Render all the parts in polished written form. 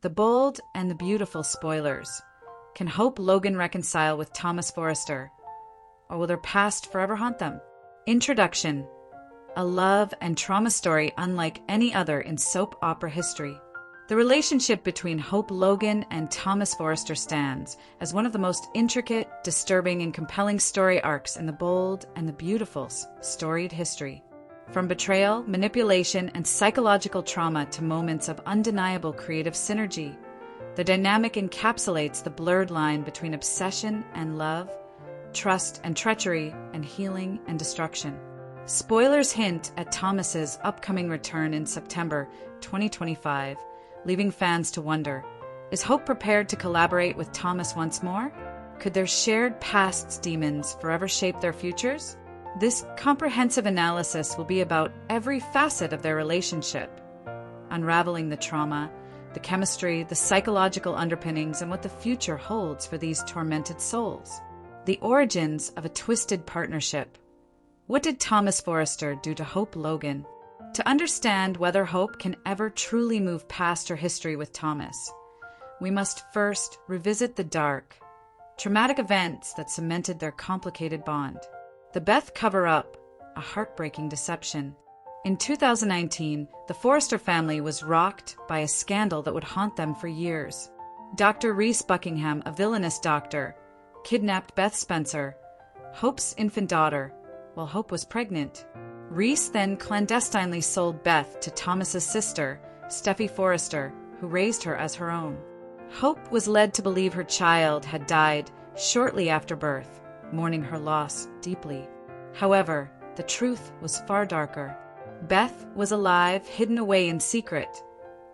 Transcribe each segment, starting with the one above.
The bold and the beautiful spoilers. Can Hope Logan reconcile with Thomas Forrester? Or will their past forever haunt them? Introduction. A love and trauma story unlike any other in soap opera history. The relationship between Hope Logan and Thomas Forrester stands as one of the most intricate, disturbing, and compelling story arcs in the bold and the beautiful's storied history. From betrayal, manipulation, and psychological trauma to moments of undeniable creative synergy, the dynamic encapsulates the blurred line between obsession and love, trust and treachery, and healing and destruction. Spoilers hint at Thomas's upcoming return in September 2025, leaving fans to wonder, is Hope prepared to collaborate with Thomas once more? Could their shared past's demons forever shape their futures? This comprehensive analysis will be about every facet of their relationship, unraveling the trauma, the chemistry, the psychological underpinnings, and what the future holds for these tormented souls. The origins of a twisted partnership. What did Thomas Forrester do to Hope Logan? To understand whether Hope can ever truly move past her history with Thomas, we must first revisit the dark, traumatic events that cemented their complicated bond. The Beth cover-up, a heartbreaking deception. In 2019, the Forrester family was rocked by a scandal that would haunt them for years. Dr. Reese Buckingham, a villainous doctor, kidnapped Beth Spencer, Hope's infant daughter, while Hope was pregnant. Reese then clandestinely sold Beth to Thomas's sister, Steffi Forrester, who raised her as her own. Hope was led to believe her child had died shortly after birth, mourning her loss deeply. However, the truth was far darker. Beth was alive, hidden away in secret,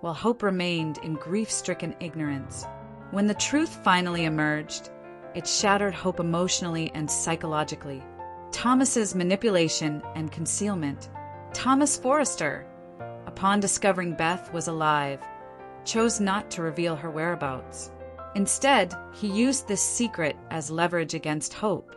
while Hope remained in grief-stricken ignorance. When the truth finally emerged, it shattered Hope emotionally and psychologically. Thomas's manipulation and concealment. Thomas Forrester, upon discovering Beth was alive, chose not to reveal her whereabouts. Instead, he used this secret as leverage against Hope,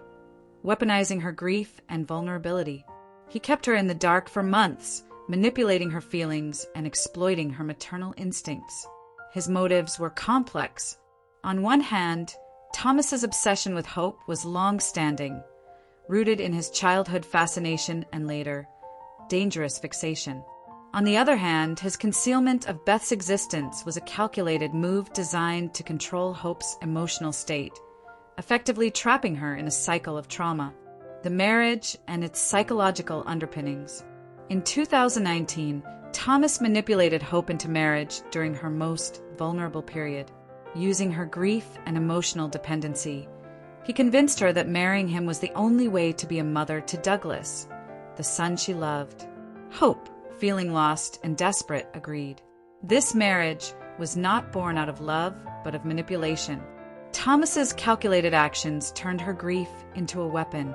weaponizing her grief and vulnerability. He kept her in the dark for months, manipulating her feelings and exploiting her maternal instincts. His motives were complex. On one hand, Thomas's obsession with Hope was long-standing, rooted in his childhood fascination and later, dangerous fixation. On the other hand, his concealment of Beth's existence was a calculated move designed to control Hope's emotional state, effectively trapping her in a cycle of trauma. The marriage and its psychological underpinnings. In 2019, Thomas manipulated Hope into marriage during her most vulnerable period. Using her grief and emotional dependency, he convinced her that marrying him was the only way to be a mother to Douglas, the son she loved. Hope, feeling lost and desperate, agreed. This marriage was not born out of love, but of manipulation. Thomas's calculated actions turned her grief into a weapon,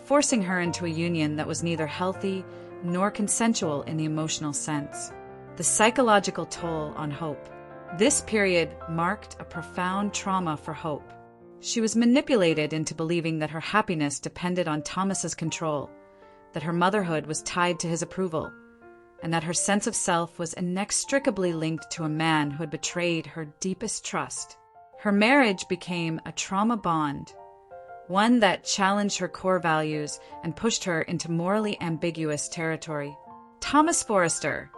forcing her into a union that was neither healthy nor consensual in the emotional sense. The psychological toll on Hope. This period marked a profound trauma for Hope. She was manipulated into believing that her happiness depended on Thomas's control, that her motherhood was tied to his approval, and that her sense of self was inextricably linked to a man who had betrayed her deepest trust. Her marriage became a trauma bond, one that challenged her core values and pushed her into morally ambiguous territory. Thomas Forrester.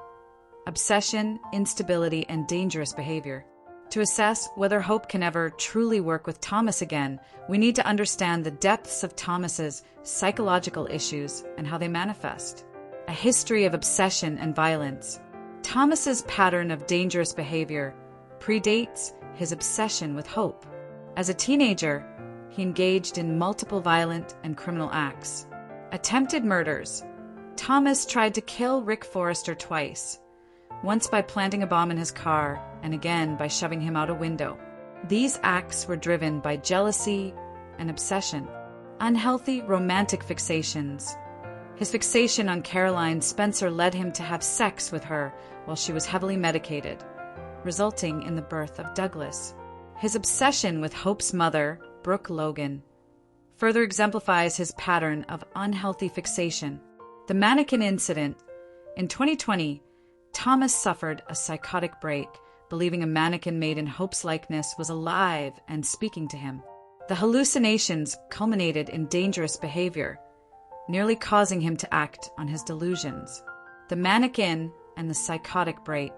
Obsession, instability, and dangerous behavior. To assess whether Hope can ever truly work with Thomas again, we need to understand the depths of Thomas's psychological issues and how they manifest. A history of obsession and violence. Thomas's pattern of dangerous behavior predates his obsession with Hope. As a teenager, he engaged in multiple violent and criminal acts. Attempted murders. Thomas tried to kill Rick Forrester twice, once by planting a bomb in his car, and again by shoving him out a window. These acts were driven by jealousy and obsession. Unhealthy romantic fixations. His fixation on Caroline Spencer led him to have sex with her while she was heavily medicated, resulting in the birth of Douglas. His obsession with Hope's mother, Brooke Logan, further exemplifies his pattern of unhealthy fixation. The mannequin incident. In 2020, Thomas suffered a psychotic break, believing a mannequin made in Hope's likeness was alive and speaking to him. The hallucinations culminated in dangerous behavior, nearly causing him to act on his delusions. The mannequin and the psychotic break.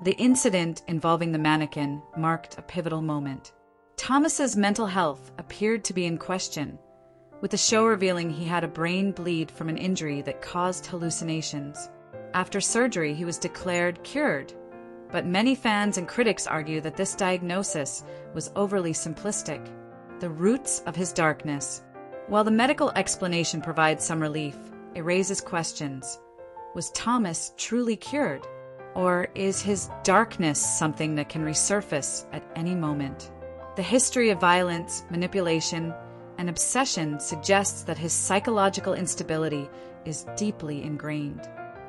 The incident involving the mannequin marked a pivotal moment. Thomas's mental health appeared to be in question, with the show revealing he had a brain bleed from an injury that caused hallucinations. After surgery, he was declared cured, but many fans and critics argue that this diagnosis was overly simplistic. The roots of his darkness. While the medical explanation provides some relief, it raises questions. Was Thomas truly cured? Or is his darkness something that can resurface at any moment? The history of violence, manipulation, and obsession suggests that his psychological instability is deeply ingrained.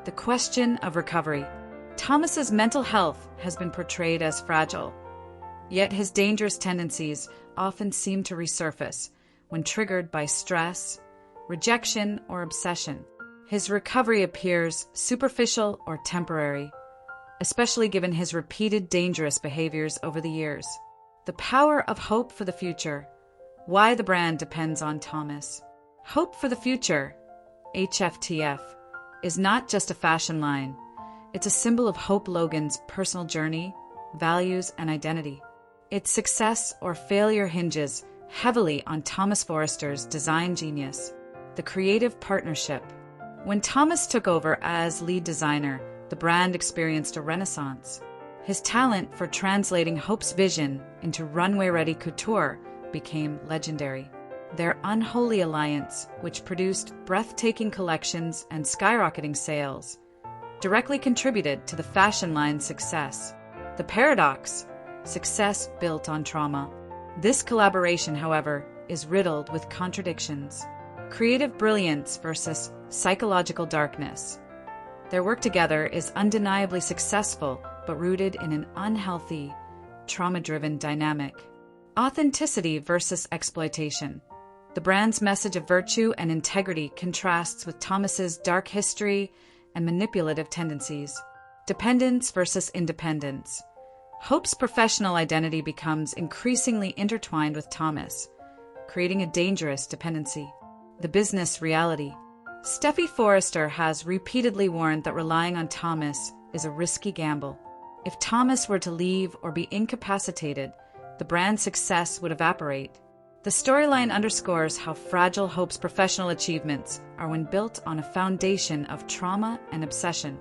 The question of recovery. Thomas's mental health has been portrayed as fragile, yet his dangerous tendencies often seem to resurface when triggered by stress, rejection, or obsession. His recovery appears superficial or temporary, especially given his repeated dangerous behaviors over the years. The power of hope for the future. Why the brand depends on Thomas. Hope for the future, HFTF, is not just a fashion line. It's a symbol of Hope Logan's personal journey, values, and identity. Its success or failure hinges heavily on Thomas Forrester's design genius. The creative partnership. When Thomas took over as lead designer, the brand experienced a renaissance. His talent for translating Hope's vision into runway-ready couture became legendary. Their unholy alliance, which produced breathtaking collections and skyrocketing sales, directly contributed to the fashion line's success. The paradox: success built on trauma. This collaboration, however, is riddled with contradictions. Creative brilliance versus psychological darkness. Their work together is undeniably successful, but rooted in an unhealthy, trauma-driven dynamic. Authenticity versus exploitation. The brand's message of virtue and integrity contrasts with Thomas's dark history and manipulative tendencies. Dependence versus independence. Hope's professional identity becomes increasingly intertwined with Thomas, creating a dangerous dependency. The business reality. Steffi Forrester has repeatedly warned that relying on Thomas is a risky gamble. If Thomas were to leave or be incapacitated, the brand's success would evaporate. The storyline underscores how fragile Hope's professional achievements are when built on a foundation of trauma and obsession.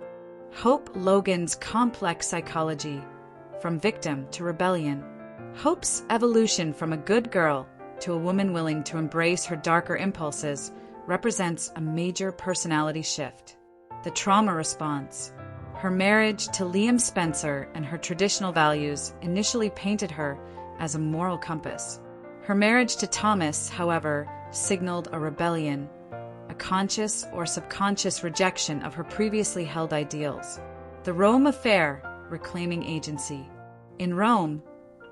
Hope Logan's complex psychology, from victim to rebellion. Hope's evolution from a good girl to a woman willing to embrace her darker impulses represents a major personality shift. The trauma response. Her marriage to Liam Spencer and her traditional values initially painted her as a moral compass. Her marriage to Thomas, however, signaled a rebellion, a conscious or subconscious rejection of her previously held ideals. The Rome affair, reclaiming agency. In Rome,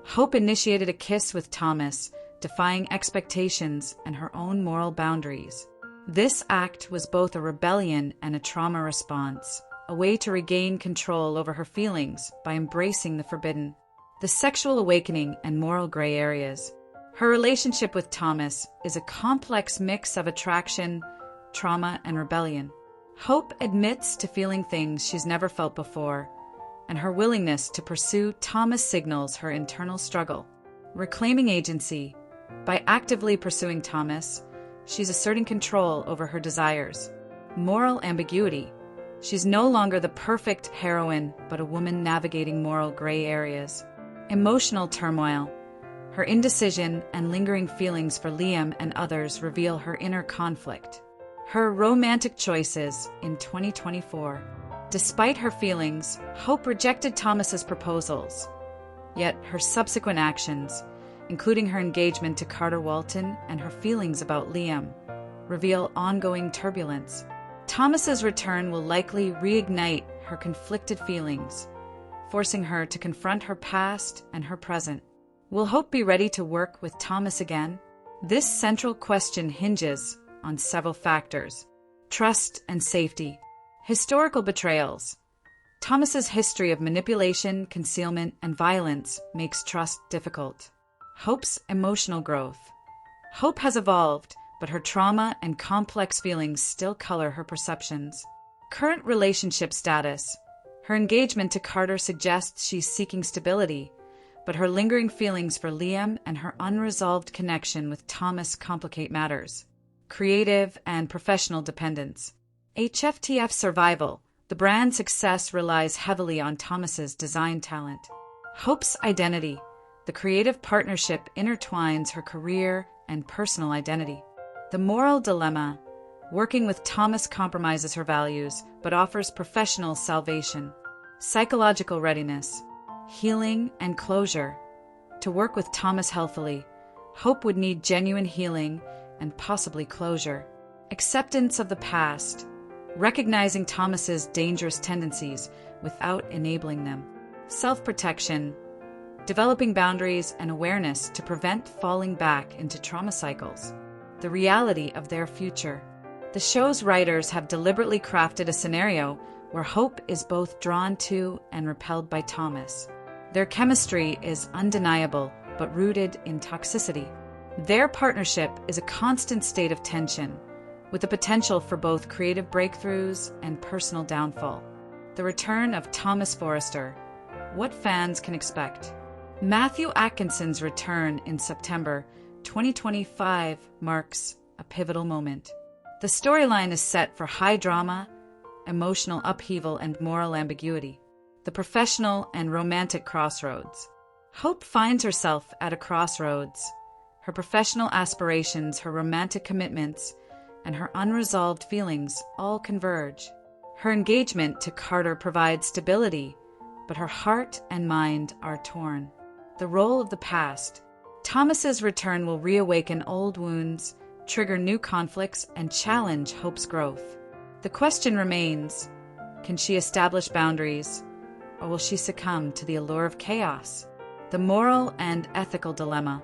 Hope initiated a kiss with Thomas, defying expectations and her own moral boundaries. This act was both a rebellion and a trauma response, a way to regain control over her feelings by embracing the forbidden. The sexual awakening and moral gray areas. Her relationship with Thomas is a complex mix of attraction, trauma, and rebellion. Hope admits to feeling things she's never felt before, and her willingness to pursue Thomas signals her internal struggle. Reclaiming agency. By actively pursuing Thomas, she's asserting control over her desires. Moral ambiguity. She's no longer the perfect heroine, but a woman navigating moral gray areas. Emotional turmoil. Her indecision and lingering feelings for Liam and others reveal her inner conflict. Her romantic choices in 2024. Despite her feelings, Hope rejected Thomas's proposals. Yet her subsequent actions, including her engagement to Carter Walton and her feelings about Liam, reveal ongoing turbulence. Thomas's return will likely reignite her conflicted feelings, forcing her to confront her past and her present. Will Hope be ready to work with Thomas again? This central question hinges on several factors. Trust and safety. Historical betrayals. Thomas's history of manipulation, concealment, and violence makes trust difficult. Hope's emotional growth. Hope has evolved, but her trauma and complex feelings still color her perceptions. Current relationship status. Her engagement to Carter suggests she's seeking stability, but her lingering feelings for Liam and her unresolved connection with Thomas complicate matters. Creative and professional dependence. HFTF survival. The brand's success relies heavily on Thomas's design talent. Hope's identity. The creative partnership intertwines her career and personal identity. The moral dilemma. Working with Thomas compromises her values, but offers professional salvation. Psychological readiness. Healing and closure. To work with Thomas healthily, Hope would need genuine healing and possibly closure. Acceptance of the past. Recognizing Thomas's dangerous tendencies without enabling them. Self-protection. Developing boundaries and awareness to prevent falling back into trauma cycles. The reality of their future. The show's writers have deliberately crafted a scenario where Hope is both drawn to and repelled by Thomas. Their chemistry is undeniable, but rooted in toxicity. Their partnership is a constant state of tension, with the potential for both creative breakthroughs and personal downfall. The return of Thomas Forrester. What fans can expect. Matthew Atkinson's return in September 2025 marks a pivotal moment. The storyline is set for high drama, emotional upheaval, and moral ambiguity. The professional and romantic crossroads. Hope finds herself at a crossroads. Her professional aspirations, her romantic commitments, and her unresolved feelings all converge. Her engagement to Carter provides stability, but her heart and mind are torn. The role of the past. Thomas's return will reawaken old wounds, trigger new conflicts, and challenge Hope's growth. The question remains, can she establish boundaries, or will she succumb to the allure of chaos? The moral and ethical dilemma.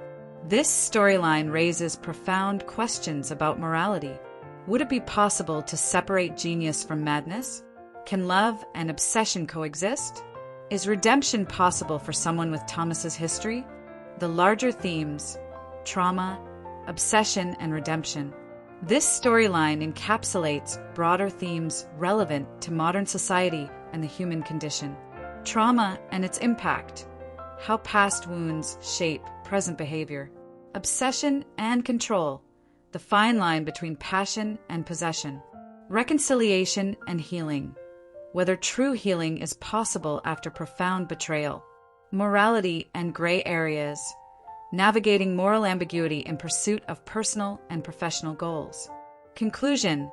This storyline raises profound questions about morality. Would it be possible to separate genius from madness? Can love and obsession coexist? Is redemption possible for someone with Thomas's history? The larger themes: trauma, obsession, and redemption. This storyline encapsulates broader themes relevant to modern society and the human condition. Trauma and its impact. How past wounds shape present behavior. Obsession and control. The fine line between passion and possession. Reconciliation and healing. Whether true healing is possible after profound betrayal. Morality and gray areas. Navigating moral ambiguity in pursuit of personal and professional goals. Conclusion.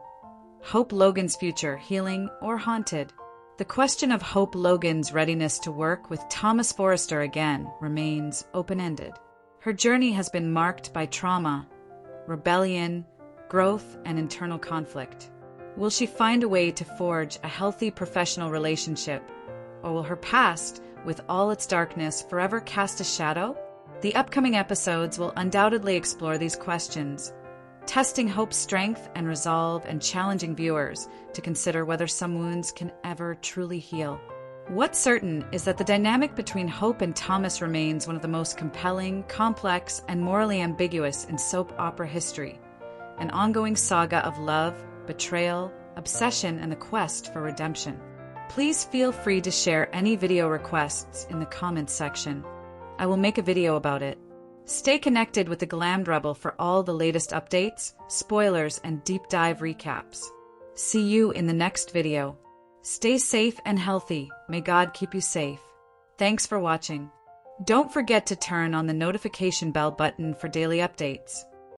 Hope Logan's future, healing or haunted? The question of Hope Logan's readiness to work with Thomas Forrester again remains open-ended. Her journey has been marked by trauma, rebellion, growth, and internal conflict. Will she find a way to forge a healthy professional relationship, or will her past, with all its darkness, forever cast a shadow? The upcoming episodes will undoubtedly explore these questions, testing Hope's strength and resolve and challenging viewers to consider whether some wounds can ever truly heal. What's certain is that the dynamic between Hope and Thomas remains one of the most compelling, complex, and morally ambiguous in soap opera history, an ongoing saga of love, betrayal, obsession, and the quest for redemption. Please feel free to share any video requests in the comments section. I will make a video about it. Stay connected with the Glammed Rebel for all the latest updates, spoilers, and deep dive recaps. See you in the next video. Stay safe and healthy. May God keep you safe. Thanks for watching. Don't forget to turn on the notification bell button for daily updates.